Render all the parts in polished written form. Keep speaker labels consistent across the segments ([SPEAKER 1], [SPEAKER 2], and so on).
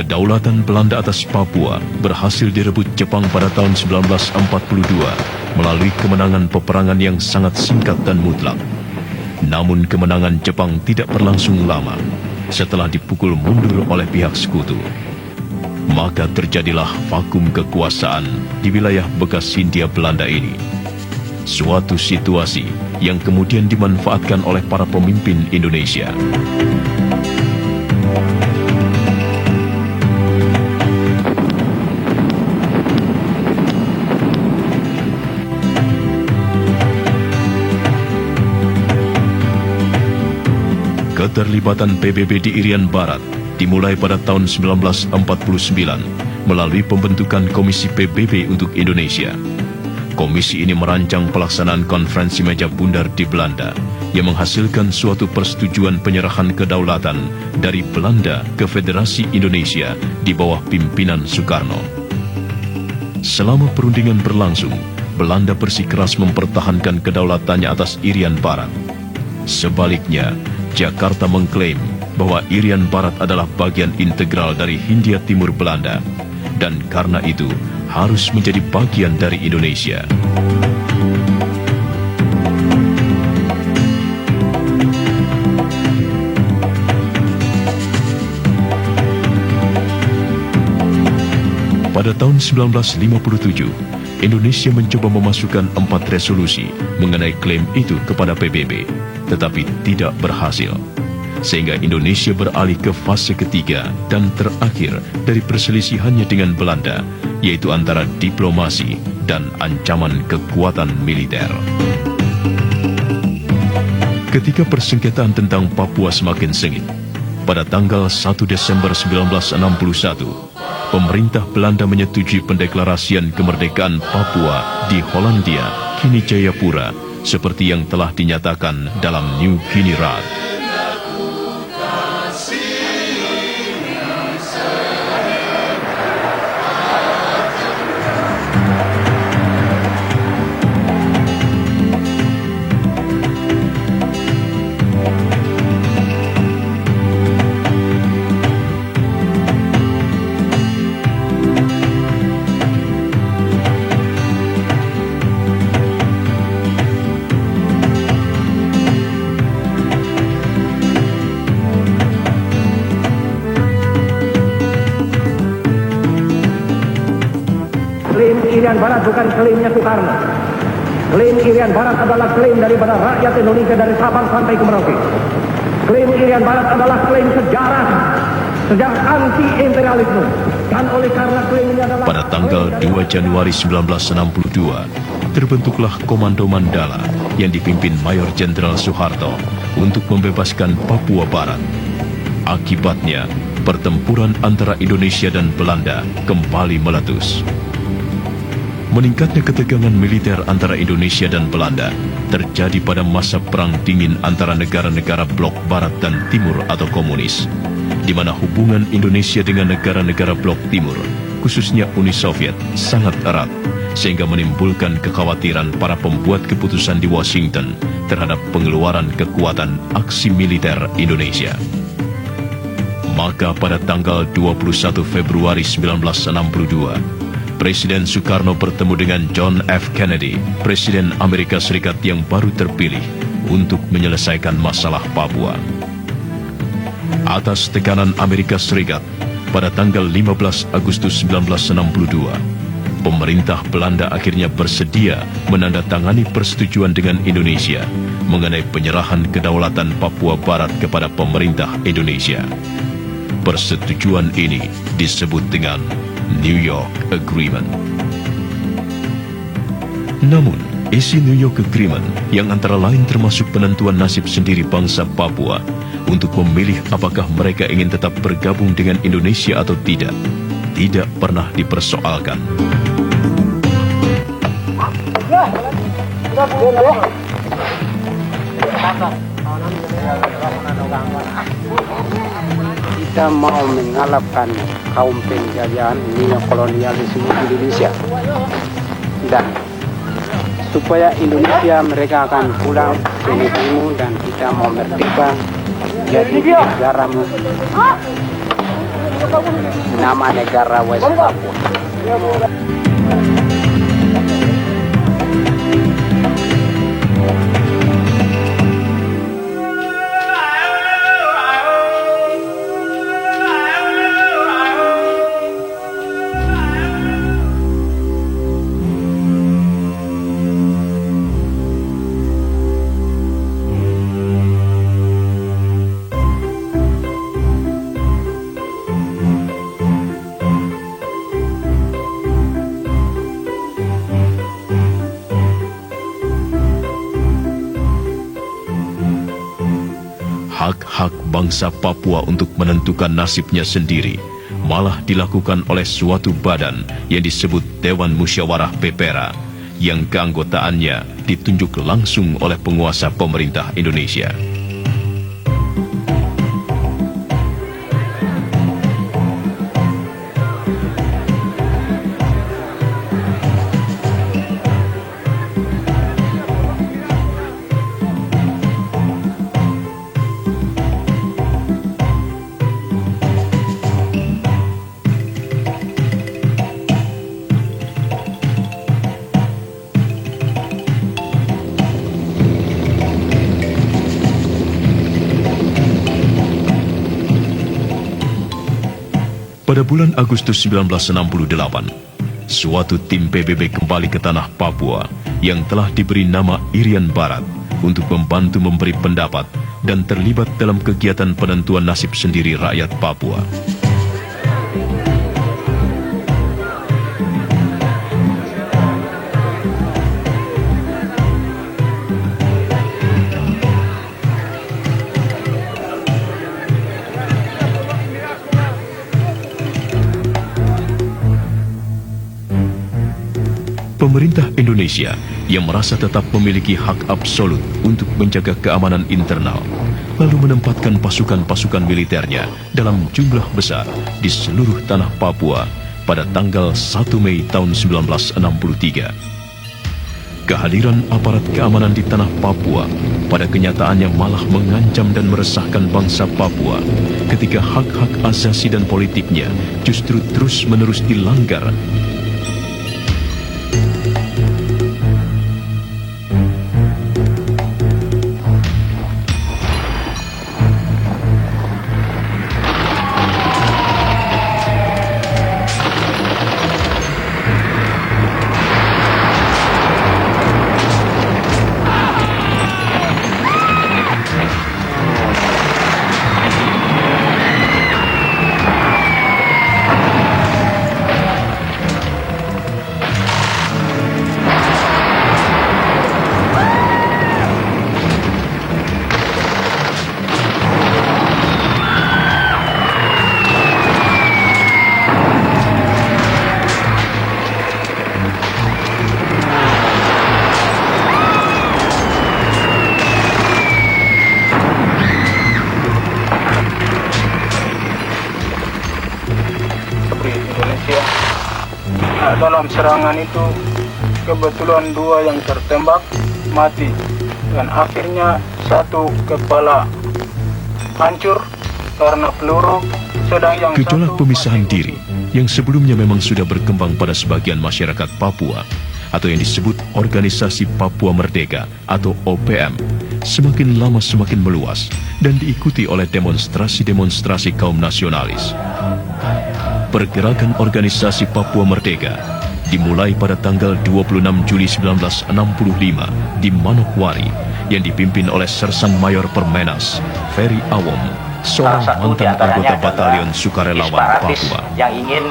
[SPEAKER 1] Kedaulatan Belanda atas Papua berhasil direbut Jepang pada tahun 1942 melalui kemenangan peperangan yang sangat singkat dan mutlak. Namun kemenangan Jepang tidak berlangsung lama setelah dipukul mundur oleh pihak sekutu. Maka terjadilah vakum kekuasaan di wilayah bekas Hindia Belanda ini. Suatu situasi yang kemudian dimanfaatkan oleh para pemimpin Indonesia. Keterlibatan PBB di Irian Barat dimulai pada tahun 1949 melalui pembentukan Komisi PBB untuk Indonesia. Komisi ini merancang pelaksanaan konferensi meja bundar di Belanda yang menghasilkan suatu persetujuan penyerahan kedaulatan dari Belanda ke Federasi Indonesia di bawah pimpinan Soekarno. Selama perundingan berlangsung, Belanda bersikeras mempertahankan kedaulatannya atas Irian Barat. Sebaliknya, Jakarta mengklaim bahwa Irian Barat adalah bagian integral dari Hindia Timur Belanda dan karena itu harus menjadi bagian dari Indonesia. Pada tahun 1957, Indonesia mencoba memasukkan 4 resolusi mengenai klaim itu kepada PBB, tetapi tidak berhasil. Sehingga Indonesia beralih ke fase ketiga dan terakhir dari perselisihannya dengan Belanda, yaitu antara diplomasi dan ancaman kekuatan militer. Ketika persengketaan tentang Papua semakin sengit, pada tanggal 1 Desember 1961, pemerintah Belanda menyetujui pendeklarasian kemerdekaan Papua di Hollandia, kini Jayapura, seperti yang telah dinyatakan dalam New Guinea Rad.
[SPEAKER 2] Klaim Irian Barat bukan klaimnya Soekarno. Klaim Irian Barat adalah klaim daripada rakyat Indonesia dari Sabang sampai ke Merauke. Klaim Irian Barat adalah klaim sejarah anti-imperialisme. Dan oleh karena klaim ini adalah...
[SPEAKER 1] Pada tanggal 2 Januari 1962, terbentuklah Komando Mandala yang dipimpin Mayor Jenderal Soeharto untuk membebaskan Papua Barat. Akibatnya, pertempuran antara Indonesia dan Belanda kembali meletus. Meningkatnya ketegangan militer antara Indonesia dan Belanda terjadi pada masa Perang Dingin antara negara-negara blok Barat dan Timur atau komunis, di mana hubungan Indonesia dengan negara-negara blok Timur, khususnya Uni Soviet, sangat erat, sehingga menimbulkan kekhawatiran para pembuat keputusan di Washington terhadap pengeluaran kekuatan aksi militer Indonesia. Maka pada tanggal 21 Februari 1962, Presiden Soekarno bertemu dengan John F. Kennedy, Presiden Amerika Serikat yang baru terpilih, untuk menyelesaikan masalah Papua. Atas tekanan Amerika Serikat, pada tanggal 15 Agustus 1962, pemerintah Belanda akhirnya bersedia menandatangani persetujuan dengan Indonesia mengenai penyerahan kedaulatan Papua Barat kepada pemerintah Indonesia. Persetujuan ini disebut dengan New York Agreement. Namun, isi New York Agreement yang antara lain termasuk penentuan nasib sendiri bangsa Papua untuk memilih apakah mereka ingin tetap bergabung dengan Indonesia atau tidak pernah dipersoalkan.
[SPEAKER 3] Kita mau mengalahkan kaum penjajahan neokolonialisme Indonesia, dan supaya Indonesia mereka akan pulang ke negerimu dan kita mau merdeka jadi negara nama negara West Papua.
[SPEAKER 1] Hak-hak bangsa Papua untuk menentukan nasibnya sendiri malah dilakukan oleh suatu badan yang disebut Dewan Musyawarah Pepera, yang keanggotaannya ditunjuk langsung oleh penguasa pemerintah Indonesia. Pada bulan Agustus 1968, suatu tim PBB kembali ke tanah Papua yang telah diberi nama Irian Barat untuk membantu memberi pendapat dan terlibat dalam kegiatan penentuan nasib sendiri rakyat Papua. Pemerintah Indonesia yang merasa tetap memiliki hak absolut untuk menjaga keamanan internal, lalu menempatkan pasukan-pasukan militernya dalam jumlah besar di seluruh tanah Papua pada tanggal 1 Mei tahun 1963. Kehadiran aparat keamanan di tanah Papua pada kenyataannya malah mengancam dan meresahkan bangsa Papua ketika hak-hak asasi dan politiknya justru terus-menerus dilanggar.
[SPEAKER 4] Dalam serangan itu kebetulan 2 yang tertembak mati dan akhirnya 1 kepala hancur karena peluru, sedang yang
[SPEAKER 1] Gejolak
[SPEAKER 4] satu
[SPEAKER 1] pemisahan
[SPEAKER 4] mati.
[SPEAKER 1] diri yang sebelumnya memang sudah berkembang pada sebagian masyarakat Papua atau yang disebut Organisasi Papua Merdeka atau OPM semakin lama semakin meluas dan diikuti oleh demonstrasi-demonstrasi kaum nasionalis. Pergerakan Organisasi Papua Merdeka dimulai pada tanggal 26 Juli 1965 di Manokwari yang dipimpin oleh Sersan Mayor Permenas Ferry Awom, seorang mantan anggota Batalion Sukarelawan Papua.
[SPEAKER 5] Yang ingin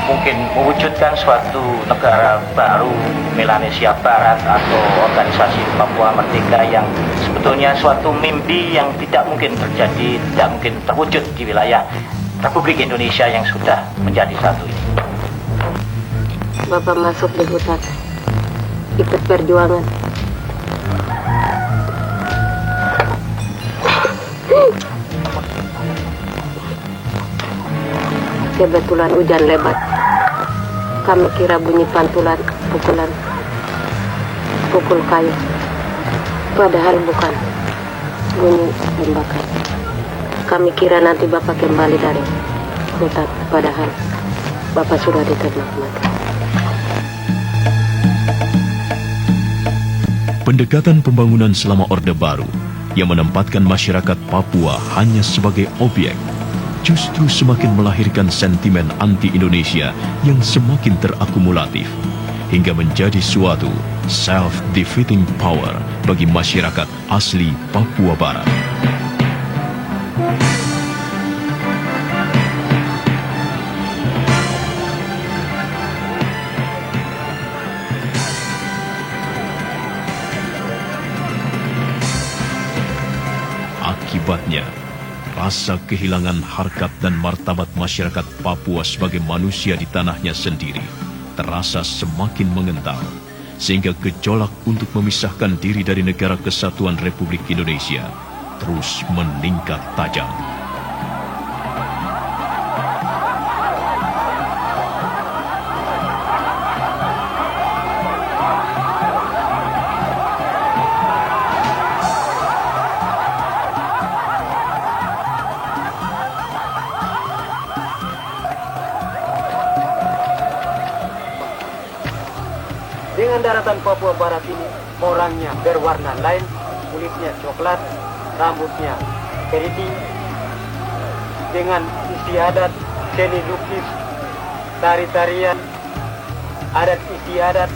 [SPEAKER 5] mungkin mewujudkan suatu negara baru, Melanesia Barat atau Organisasi Papua Merdeka, yang sebetulnya suatu mimpi yang tidak mungkin terjadi, tidak mungkin terwujud di wilayah Republik Indonesia yang sudah menjadi satu ini.
[SPEAKER 6] Bapak masuk di hutan, ikut perjuangan. Kebetulan hujan lebat. Kami kira bunyi pantulan, pukul kayu. Padahal bukan, bunyi tembakan. Kami kira nanti Bapak kembali dari Hutan, padahal Bapak sudah ditembak mati.
[SPEAKER 1] Pendekatan pembangunan selama Orde Baru yang menempatkan masyarakat Papua hanya sebagai objek justru semakin melahirkan sentimen anti-Indonesia yang semakin terakumulatif hingga menjadi suatu self-defeating power bagi masyarakat asli Papua Barat. Akibatnya, rasa kehilangan harkat dan martabat masyarakat Papua sebagai manusia di tanahnya sendiri terasa semakin mengental, sehingga gejolak untuk memisahkan diri dari Negara Kesatuan Republik Indonesia terus meningkat tajam.
[SPEAKER 7] Dengan daratan Papua Barat ini, orangnya berwarna lain, kulitnya coklat, rambutnya keriting, dengan istiadat, seni lukis, tari-tarian, adat istiadat.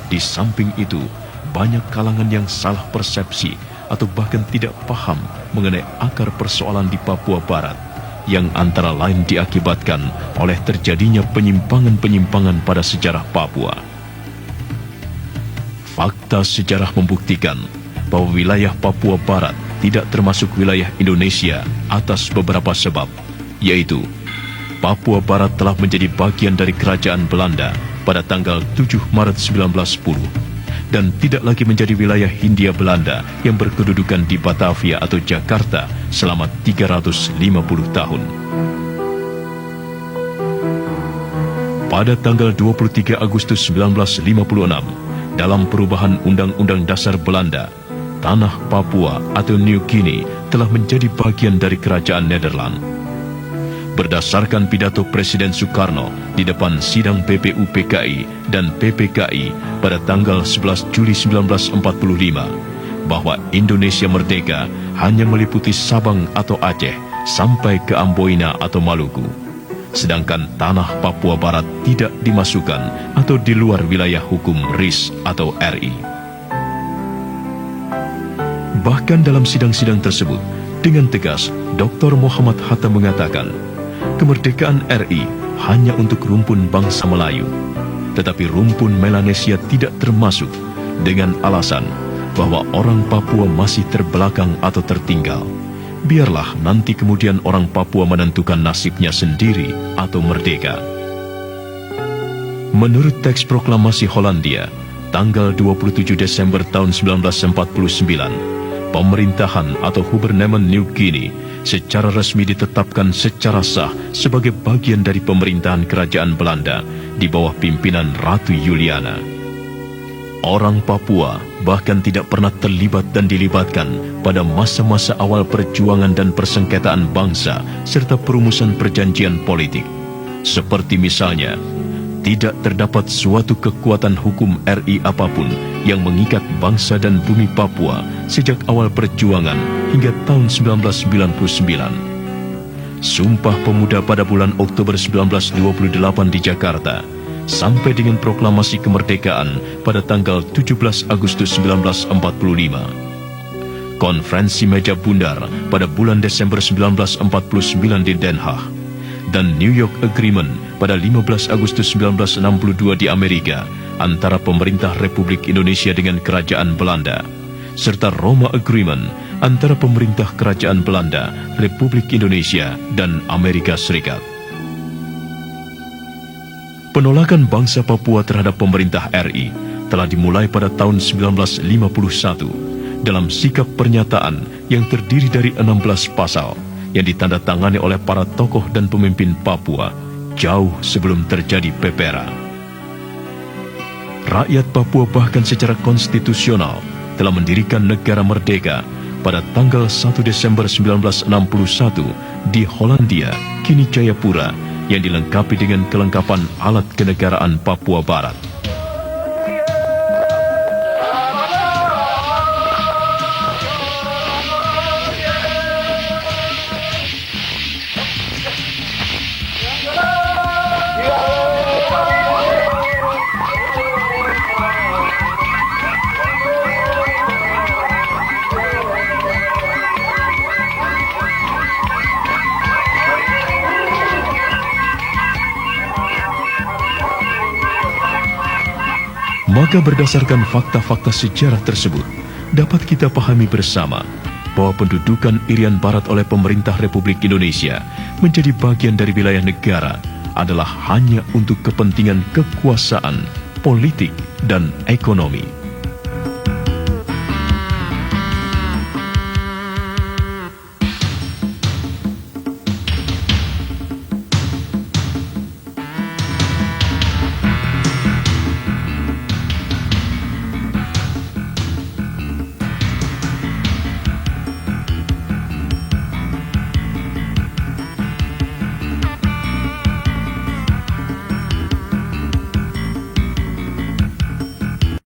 [SPEAKER 1] Di samping itu, banyak kalangan yang salah persepsi atau bahkan tidak paham mengenai akar persoalan di Papua Barat, yang antara lain diakibatkan oleh terjadinya penyimpangan-penyimpangan pada sejarah Papua. Fakta sejarah membuktikan bahwa wilayah Papua Barat tidak termasuk wilayah Indonesia atas beberapa sebab, yaitu Papua Barat telah menjadi bagian dari Kerajaan Belanda pada tanggal 7 Maret 1910 dan tidak lagi menjadi wilayah Hindia Belanda yang berkedudukan di Batavia atau Jakarta selama 350 tahun. Pada tanggal 23 Agustus 1956, dalam perubahan Undang-Undang Dasar Belanda, tanah Papua atau New Guinea telah menjadi bagian dari Kerajaan Nederland. Berdasarkan pidato Presiden Soekarno di depan sidang PPU-PKI dan PPKI pada tanggal 11 Juli 1945, bahwa Indonesia merdeka hanya meliputi Sabang atau Aceh sampai ke Amboina atau Maluku, sedangkan tanah Papua Barat tidak dimasukkan atau di luar wilayah hukum RIS atau RI. Bahkan dalam sidang-sidang tersebut, dengan tegas, Dr. Muhammad Hatta mengatakan, kemerdekaan RI hanya untuk rumpun bangsa Melayu, tetapi rumpun Melanesia tidak termasuk, dengan alasan bahwa orang Papua masih terbelakang atau tertinggal. Biarlah nanti kemudian orang Papua menentukan nasibnya sendiri atau merdeka. Menurut teks proklamasi Hollandia, tanggal 27 Desember tahun 1949, pemerintahan atau Gouvernement New Guinea secara resmi ditetapkan secara sah sebagai bagian dari pemerintahan Kerajaan Belanda di bawah pimpinan Ratu Juliana. Orang Papua bahkan tidak pernah terlibat dan dilibatkan pada masa-masa awal perjuangan dan persengketaan bangsa serta perumusan perjanjian politik. Seperti misalnya, tidak terdapat suatu kekuatan hukum RI apapun yang mengikat bangsa dan bumi Papua sejak awal perjuangan hingga tahun 1999. Sumpah Pemuda pada bulan Oktober 1928 di Jakarta, sampai dengan proklamasi kemerdekaan pada tanggal 17 Agustus 1945. Konferensi Meja Bundar pada bulan Desember 1949 di Den Haag, dan New York Agreement pada 15 Agustus 1962 di Amerika antara pemerintah Republik Indonesia dengan Kerajaan Belanda, serta Roma Agreement antara pemerintah Kerajaan Belanda, Republik Indonesia, dan Amerika Serikat. Penolakan bangsa Papua terhadap pemerintah RI telah dimulai pada tahun 1951 dalam sikap pernyataan yang terdiri dari 16 pasal yang ditandatangani oleh para tokoh dan pemimpin Papua jauh sebelum terjadi PPRA. Rakyat Papua bahkan secara konstitusional telah mendirikan negara merdeka pada tanggal 1 Desember 1961 di Hollandia, kini Jayapura, yang dilengkapi dengan kelengkapan alat kenegaraan Papua Barat. Maka berdasarkan fakta-fakta sejarah tersebut, dapat kita pahami bersama bahwa pendudukan Irian Barat oleh pemerintah Republik Indonesia menjadi bagian dari wilayah negara adalah hanya untuk kepentingan kekuasaan, politik, dan ekonomi.